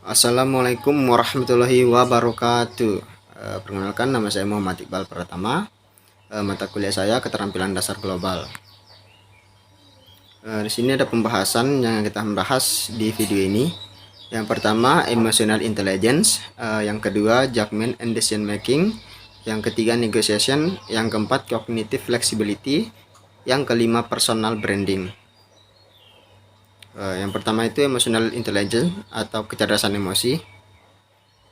Assalamualaikum warahmatullahi wabarakatuh. Perkenalkan, nama saya Muhammad Iqbal Pratama. Mata kuliah saya Keterampilan Dasar Global. Di sini ada pembahasan yang kita bahas di video ini. Yang pertama, emotional intelligence. Yang kedua, judgment and decision making. Yang ketiga, negotiation. Yang keempat, cognitive flexibility. Yang kelima, personal branding. Yang pertama itu emotional intelligence atau kecerdasan emosi.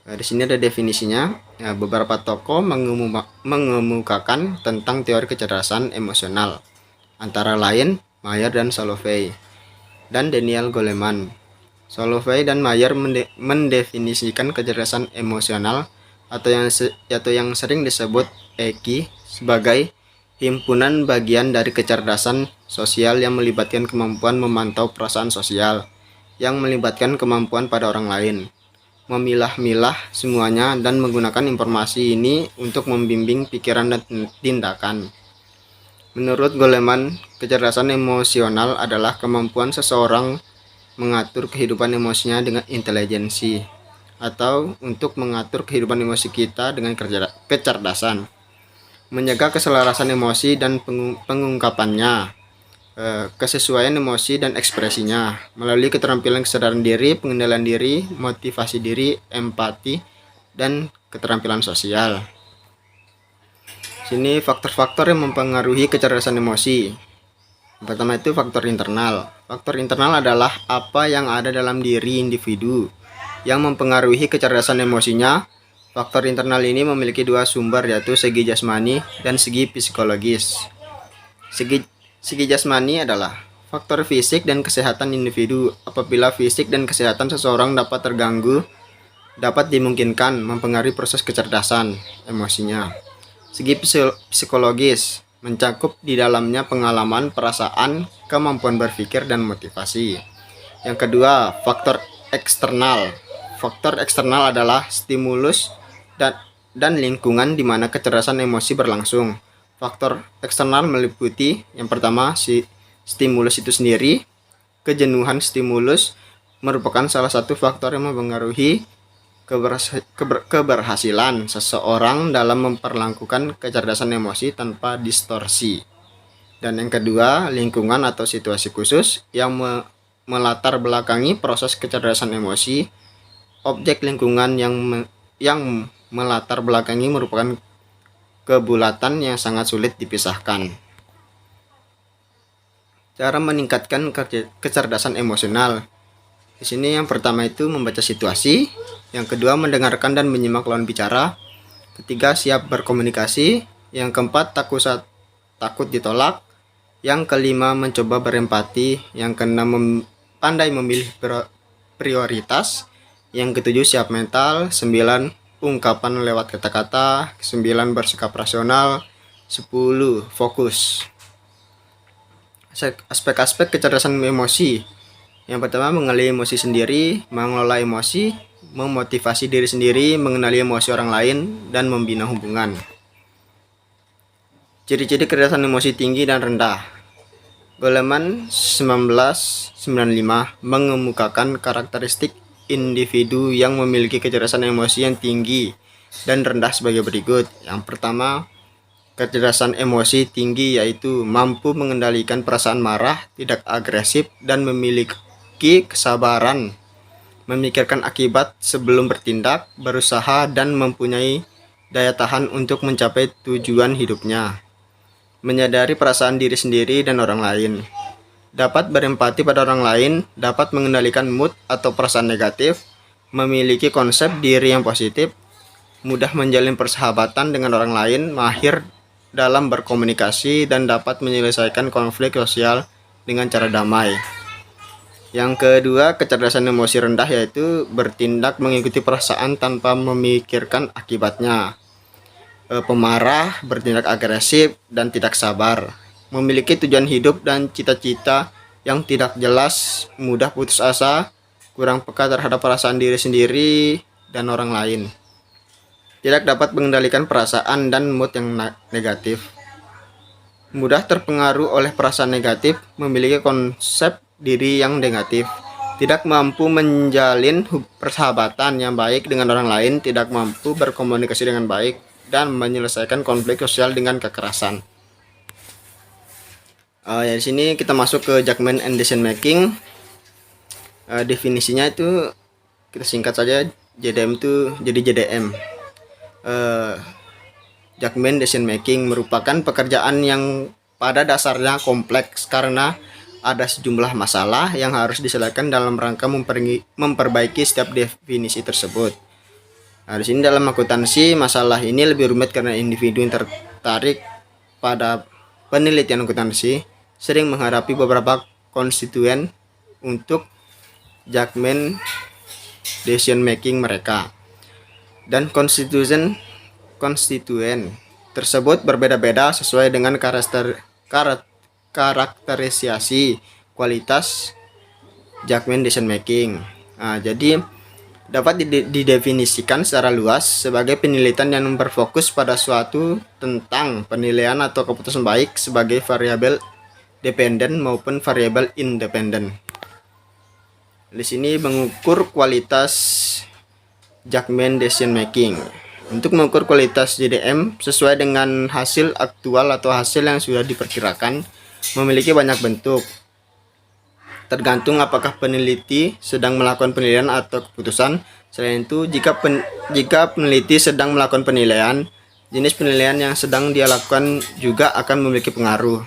Di sini ada definisinya. Beberapa tokoh mengemukakan tentang teori kecerdasan emosional, antara lain Mayer dan Salovey dan Daniel Goleman. Salovey dan Mayer mendefinisikan kecerdasan emosional atau yang sering disebut EQ sebagai himpunan bagian dari kecerdasan sosial yang melibatkan kemampuan memantau perasaan sosial, yang melibatkan kemampuan pada orang lain, memilah-milah semuanya dan menggunakan informasi ini untuk membimbing pikiran dan tindakan. Menurut Goleman, kecerdasan emosional adalah kemampuan seseorang mengatur kehidupan emosinya dengan intelijensi, atau untuk mengatur kehidupan emosi kita dengan kecerdasan, menjaga keselarasan emosi dan pengungkapannya, kesesuaian emosi dan ekspresinya melalui keterampilan kesadaran diri, pengendalian diri, motivasi diri, empati, dan keterampilan sosial. Sini faktor-faktor yang mempengaruhi kecerdasan emosi. Yang pertama itu faktor internal. Faktor internal adalah apa yang ada dalam diri individu yang mempengaruhi kecerdasan emosinya. Faktor internal ini memiliki dua sumber, yaitu segi jasmani dan segi psikologis. Segi jasmani adalah faktor fisik dan kesehatan individu. Apabila fisik dan kesehatan seseorang dapat terganggu, dapat dimungkinkan mempengaruhi proses kecerdasan emosinya. Segi psikologis mencakup di dalamnya pengalaman, perasaan, kemampuan berpikir, dan motivasi. Yang kedua, faktor eksternal. Faktor eksternal adalah stimulus dan lingkungan di mana kecerdasan emosi berlangsung. Faktor eksternal meliputi yang pertama, stimulus itu sendiri. Kejenuhan stimulus merupakan salah satu faktor yang mempengaruhi keberhasilan seseorang dalam memperlakukan kecerdasan emosi tanpa distorsi. Dan yang kedua, lingkungan atau situasi khusus yang melatar belakangi proses kecerdasan emosi. Objek lingkungan yang melatar belakangi merupakan kebulatan yang sangat sulit dipisahkan. Cara meningkatkan kecerdasan emosional. Di sini yang pertama itu membaca situasi, yang kedua mendengarkan dan menyimak lawan bicara, ketiga siap berkomunikasi, yang keempat takut ditolak, yang kelima mencoba berempati, yang keenam pandai memilih prioritas, yang ketujuh siap mental, 9 ungkapan lewat kata-kata, 9 bersikap rasional, 10 fokus. Aspek-aspek kecerdasan emosi. Yang pertama, mengenali emosi sendiri, mengelola emosi, memotivasi diri sendiri, mengenali emosi orang lain, dan membina hubungan. Ciri-ciri kecerdasan emosi tinggi dan rendah. Goleman 1995 mengemukakan karakteristik individu yang memiliki kecerdasan emosi yang tinggi dan rendah sebagai berikut. Yang pertama, kecerdasan emosi tinggi yaitu mampu mengendalikan perasaan marah, tidak agresif, dan memiliki kesabaran, memikirkan akibat sebelum bertindak, berusaha, dan mempunyai daya tahan untuk mencapai tujuan hidupnya. Menyadari perasaan diri sendiri dan orang lain. Dapat berempati pada orang lain, dapat mengendalikan mood atau perasaan negatif, memiliki konsep diri yang positif, mudah menjalin persahabatan dengan orang lain, mahir dalam berkomunikasi, dan dapat menyelesaikan konflik sosial dengan cara damai. Yang kedua, kecerdasan emosi rendah yaitu bertindak mengikuti perasaan tanpa memikirkan akibatnya. Pemarah, bertindak agresif, dan tidak sabar. Memiliki tujuan hidup dan cita-cita yang tidak jelas, mudah putus asa, kurang peka terhadap perasaan diri sendiri dan orang lain. Tidak dapat mengendalikan perasaan dan mood yang negatif. Mudah terpengaruh oleh perasaan negatif, memiliki konsep diri yang negatif, tidak mampu menjalin persahabatan yang baik dengan orang lain, tidak mampu berkomunikasi dengan baik, dan menyelesaikan konflik sosial dengan kekerasan. Ya, di sini kita masuk ke judgment and decision making. Definisinya itu kita singkat saja, JDM itu jadi JDM. Judgment decision making merupakan pekerjaan yang pada dasarnya kompleks karena ada sejumlah masalah yang harus diselesaikan dalam rangka memperbaiki setiap definisi tersebut. Nah, di sini dalam akuntansi masalah ini lebih rumit karena individu yang tertarik pada penelitian akuntansi sering menghadapi beberapa konstituen untuk judgment decision making mereka, dan konstituen tersebut berbeda-beda sesuai dengan karakterisasi kualitas judgment decision making. Nah, jadi dapat didefinisikan secara luas sebagai penelitian yang berfokus pada suatu tentang penilaian atau keputusan baik sebagai variabel dependen maupun variabel independen. Di sini mengukur kualitas judgment decision making. Untuk mengukur kualitas JDM sesuai dengan hasil aktual atau hasil yang sudah diperkirakan memiliki banyak bentuk. Tergantung apakah peneliti sedang melakukan penilaian atau keputusan. Selain itu, jika peneliti sedang melakukan penilaian, jenis penilaian yang sedang dia lakukan juga akan memiliki pengaruh.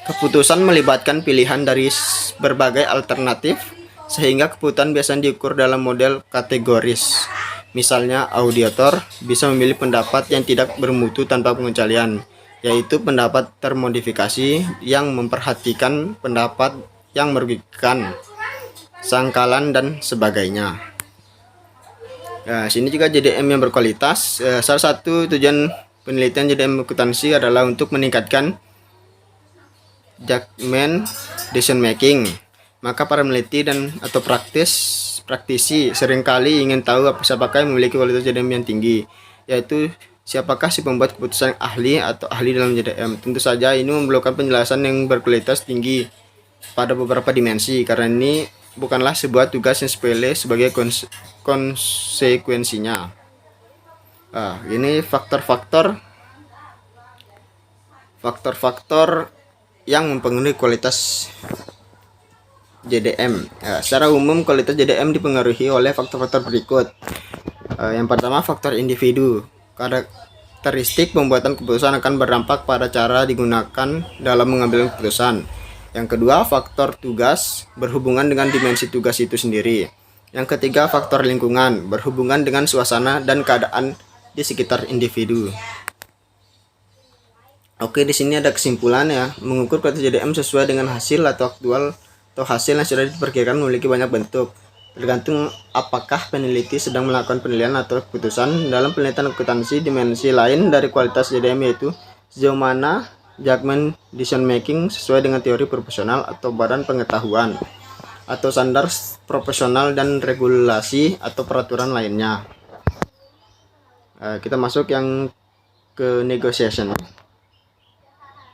Keputusan melibatkan pilihan dari berbagai alternatif, sehingga keputusan biasanya diukur dalam model kategoris. Misalnya, auditor bisa memilih pendapat yang tidak bermutu tanpa pengecualian, yaitu pendapat termodifikasi yang memperhatikan pendapat yang merugikan, sangkalan, dan sebagainya. Nah, sini juga JDM yang berkualitas. Salah satu tujuan penelitian JDM akuntansi adalah untuk meningkatkan judgment decision making. Maka para peneliti dan atau praktisi seringkali ingin tahu siapakah yang memiliki kualitas JDM yang tinggi, yaitu siapakah si pembuat keputusan ahli atau ahli dalam JDM. Tentu saja ini memerlukan penjelasan yang berkualitas tinggi pada beberapa dimensi, karena ini bukanlah sebuah tugas yang sepele sebagai konsekuensinya. Ini faktor-faktor yang mempengaruhi kualitas JDM. Secara umum kualitas JDM dipengaruhi oleh faktor-faktor berikut. Yang pertama, faktor individu. Karakteristik pembuatan keputusan akan berdampak pada cara digunakan dalam mengambil keputusan. Yang kedua, faktor tugas berhubungan dengan dimensi tugas itu sendiri. Yang ketiga, faktor lingkungan berhubungan dengan suasana dan keadaan di sekitar individu. Oke, di sini ada kesimpulan ya. Mengukur kualitas JDM sesuai dengan hasil atau aktual atau hasil yang sudah diperkirakan memiliki banyak bentuk. Tergantung apakah peneliti sedang melakukan penilaian atau keputusan. Dalam penelitian akuntansi, dimensi lain dari kualitas JDM yaitu sejauh mana judgment decision making sesuai dengan teori proporsional atau badan pengetahuan atau standar profesional dan regulasi atau peraturan lainnya. Kita masuk yang ke negotiation.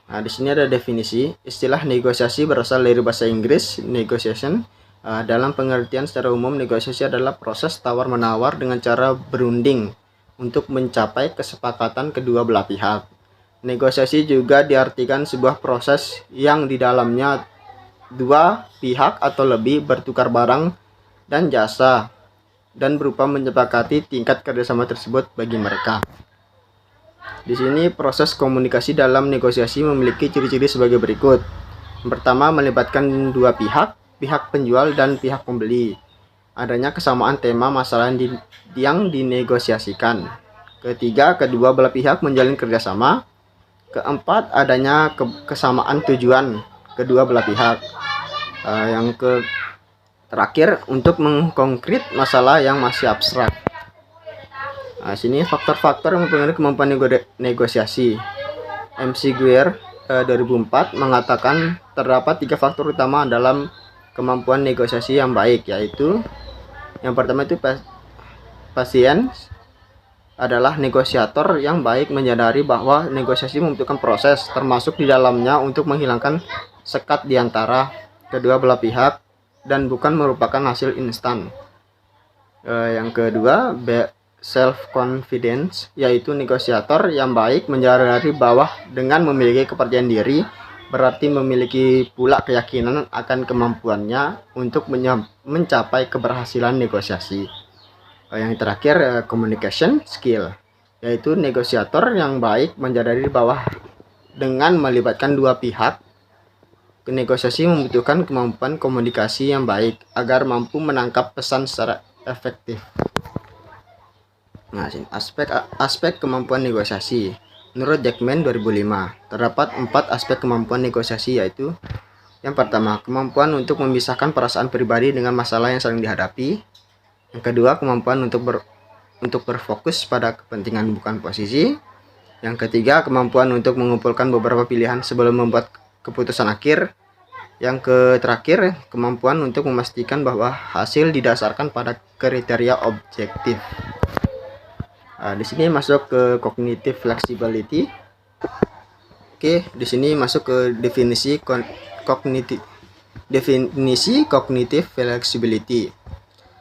Nah, di sini ada definisi. Istilah negosiasi berasal dari bahasa Inggris negotiation. Dalam pengertian secara umum, negosiasi adalah proses tawar-menawar dengan cara berunding untuk mencapai kesepakatan kedua belah pihak. Negosiasi juga diartikan sebuah proses yang di dalamnya dua pihak atau lebih bertukar barang dan jasa dan berupa menyepakati tingkat kerjasama tersebut bagi mereka. Di sini proses komunikasi dalam negosiasi memiliki ciri-ciri sebagai berikut. Yang pertama, melibatkan dua pihak, pihak penjual dan pihak pembeli. Adanya kesamaan tema masalah yang dinegosiasikan. Ketiga, kedua belah pihak menjalin kerjasama. Keempat, adanya kesamaan tujuan kedua belah pihak. Yang terakhir, untuk mengkonkret masalah yang masih abstrak. Sini faktor-faktor yang mempengaruhi kemampuan negosiasi. MC Guer 2004 mengatakan terdapat 3 faktor utama dalam kemampuan negosiasi yang baik, yaitu yang pertama itu pasien adalah negosiator yang baik menyadari bahwa negosiasi membutuhkan proses, termasuk di dalamnya untuk menghilangkan sekat di antara kedua belah pihak dan bukan merupakan hasil instan. Yang kedua, self confidence, yaitu negosiator yang baik menyadari bahwa dengan memiliki kepercayaan diri berarti memiliki pula keyakinan akan kemampuannya untuk mencapai keberhasilan negosiasi. Yang terakhir, communication skill, yaitu negosiator yang baik menyadari bahwa dengan melibatkan dua pihak, negosiasi membutuhkan kemampuan komunikasi yang baik agar mampu menangkap pesan secara efektif. Nah, aspek kemampuan negosiasi. Menurut Jackman 2005, terdapat 4 aspek kemampuan negosiasi, yaitu yang pertama, kemampuan untuk memisahkan perasaan pribadi dengan masalah yang saling dihadapi. Yang kedua, kemampuan untuk berfokus pada kepentingan bukan posisi. Yang ketiga, kemampuan untuk mengumpulkan beberapa pilihan sebelum membuat keputusan akhir. Yang terakhir, kemampuan untuk memastikan bahwa hasil didasarkan pada kriteria objektif. Di sini masuk ke cognitive flexibility. Oke, di sini masuk ke definisi cognitive flexibility.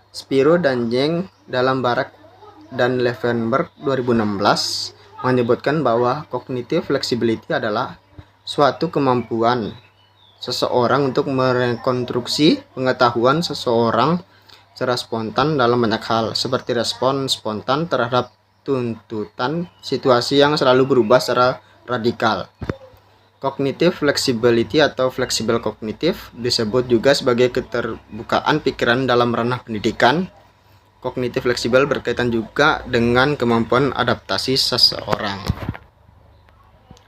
Spiro dan Zhang dalam Barak dan Levenberg 2016 menyebutkan bahwa cognitive flexibility adalah suatu kemampuan seseorang untuk merekonstruksi pengetahuan seseorang secara spontan dalam banyak hal, seperti respon spontan terhadap tuntutan situasi yang selalu berubah secara radikal. Cognitive flexibility atau flexible cognitive disebut juga sebagai keterbukaan pikiran dalam ranah pendidikan. Kognitif fleksibel berkaitan juga dengan kemampuan adaptasi seseorang.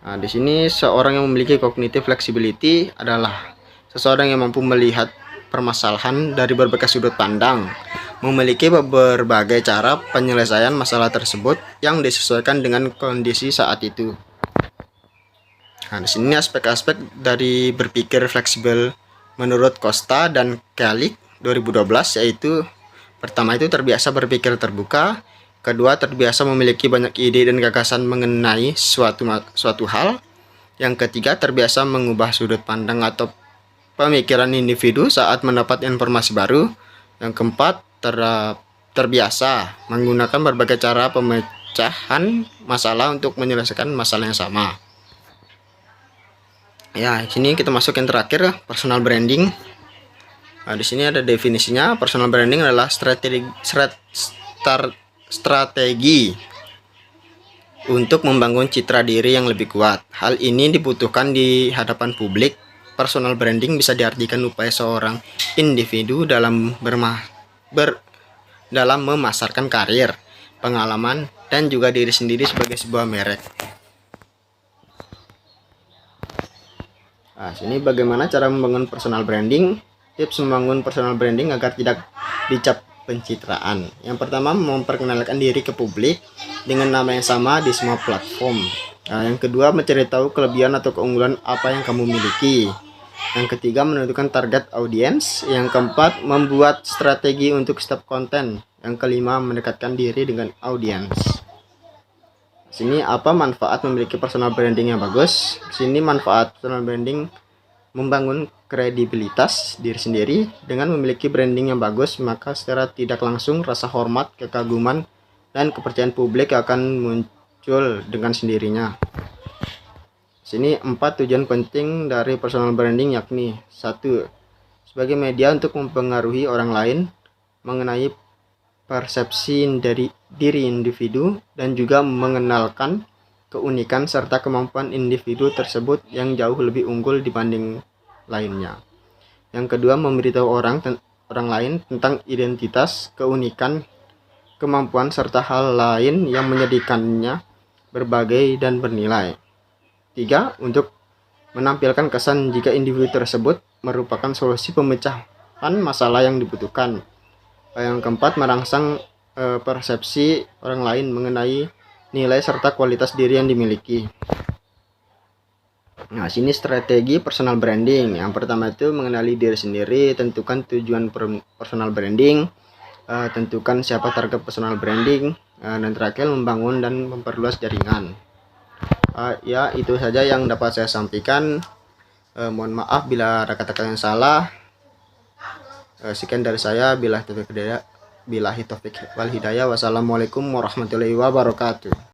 Nah, di sini seorang yang memiliki cognitive flexibility adalah seseorang yang mampu melihat permasalahan dari berbagai sudut pandang, memiliki berbagai cara penyelesaian masalah tersebut yang disesuaikan dengan kondisi saat itu. Nah, di sini aspek-aspek dari berpikir fleksibel menurut Costa dan Kelly 2012, yaitu pertama itu terbiasa berpikir terbuka, kedua terbiasa memiliki banyak ide dan gagasan mengenai suatu hal, yang ketiga terbiasa mengubah sudut pandang atau pemikiran individu saat mendapat informasi baru, yang keempat terbiasa menggunakan berbagai cara pemecahan masalah untuk menyelesaikan masalah yang sama. Ya, sini kita masuk yang terakhir, personal branding. Nah, di sini ada definisinya. Personal branding adalah strategi untuk membangun citra diri yang lebih kuat. Hal ini dibutuhkan di hadapan publik. Personal branding bisa diartikan upaya seorang individu dalam memasarkan karir, pengalaman, dan juga diri sendiri sebagai sebuah merek. Nah, sini bagaimana cara membangun personal branding. Tips membangun personal branding agar tidak dicap pencitraan. Yang pertama, memperkenalkan diri ke publik dengan nama yang sama di semua platform. Nah, yang kedua, mencari tahu kelebihan atau keunggulan apa yang kamu miliki. Yang ketiga, menentukan target audiens. Yang keempat, membuat strategi untuk setiap konten. Yang kelima, mendekatkan diri dengan audiens. Sini apa manfaat memiliki personal branding yang bagus? Sini manfaat personal branding membangun kredibilitas diri sendiri. Dengan memiliki branding yang bagus, maka secara tidak langsung rasa hormat, kekaguman, dan kepercayaan publik akan muncul dengan sendirinya. Sini 4 tujuan penting dari personal branding, yakni 1. Sebagai media untuk mempengaruhi orang lain mengenai persepsi dari diri individu dan juga mengenalkan keunikan serta kemampuan individu tersebut yang jauh lebih unggul dibanding lainnya. Yang kedua, memberitahu orang lain tentang identitas, keunikan, kemampuan serta hal lain yang menjadikannya berbagai dan bernilai. 3. Untuk menampilkan kesan jika individu tersebut merupakan solusi pemecahan masalah yang dibutuhkan. Yang keempat, merangsang persepsi orang lain mengenai nilai serta kualitas diri yang dimiliki. Nah, sini strategi personal branding. Yang pertama itu mengenali diri sendiri, tentukan tujuan personal branding, tentukan siapa target personal branding, dan terakhir membangun dan memperluas jaringan. Ya, itu saja yang dapat saya sampaikan. Mohon maaf bila ada kata-kata yang salah. Sekian dari saya. Billahi taufik wal hidayah. Wassalamualaikum warahmatullahi wabarakatuh.